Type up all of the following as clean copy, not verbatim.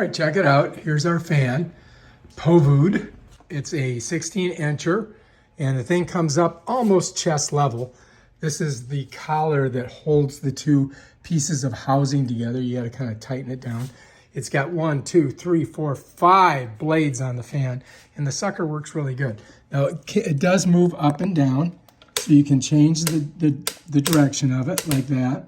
All right, check it out. Here's our fan, Povud. It's a 16-incher, and the thing comes up almost chest level. This is the collar that holds the two pieces of housing together. You got to kind of tighten it down. It's got 1, 2, 3, 4, 5 blades on the fan, and the sucker works really good. Now, it does move up and down, so you can change the direction of it like that,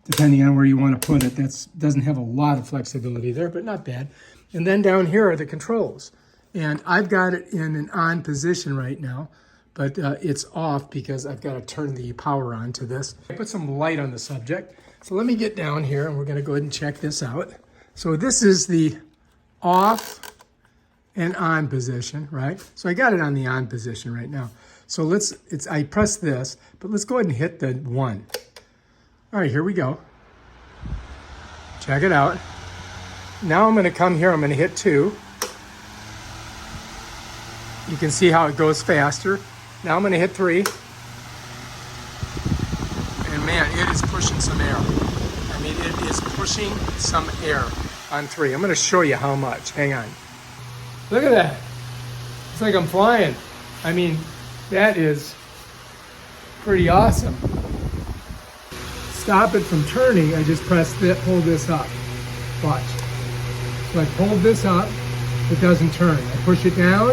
depending on where you want to put it. That doesn't have a lot of flexibility there, but not bad. And then down here are the controls. And I've got it in an on position right now, but it's off because I've got to turn the power on to this. I put some light on the subject. So let me get down here and we're going to go ahead and check this out. So this is the off and on position, right? So I got it on the on position right now. So I press this, but let's go ahead and hit the 1. All right, here we go. Check it out. Now I'm going to come here, I'm going to hit 2. You can see how it goes faster. Now I'm going to hit 3. And man, it is pushing some air. I mean, it is pushing some air on 3. I'm going to show you how much. Hang on. Look at that. It's like I'm flying. I mean, that is pretty awesome. Stop it from turning, I just hold this up. Watch. So I hold this up, it doesn't turn. I push it down,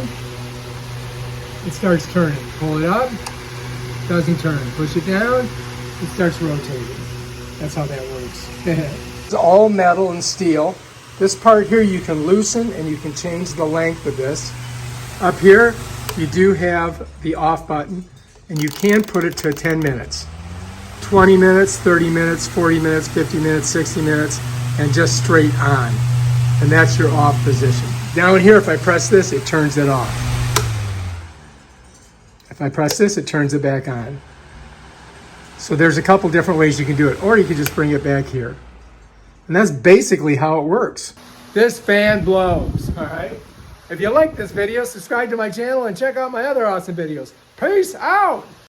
it starts turning. Pull it up, doesn't turn. Push it down, it starts rotating. That's how that works. It's all metal and steel. This part here you can loosen and you can change the length of this. Up here, you do have the off button and you can put it to 10 minutes. 20 minutes, 30 minutes, 40 minutes, 50 minutes, 60 minutes, and just straight on. And that's your off position. Down here, if I press this, it turns it off. If I press this, it turns it back on. So there's a couple different ways you can do it, or you can just bring it back here. And that's basically how it works. This fan blows, all right? If you like this video, subscribe to my channel and check out my other awesome videos. Peace out!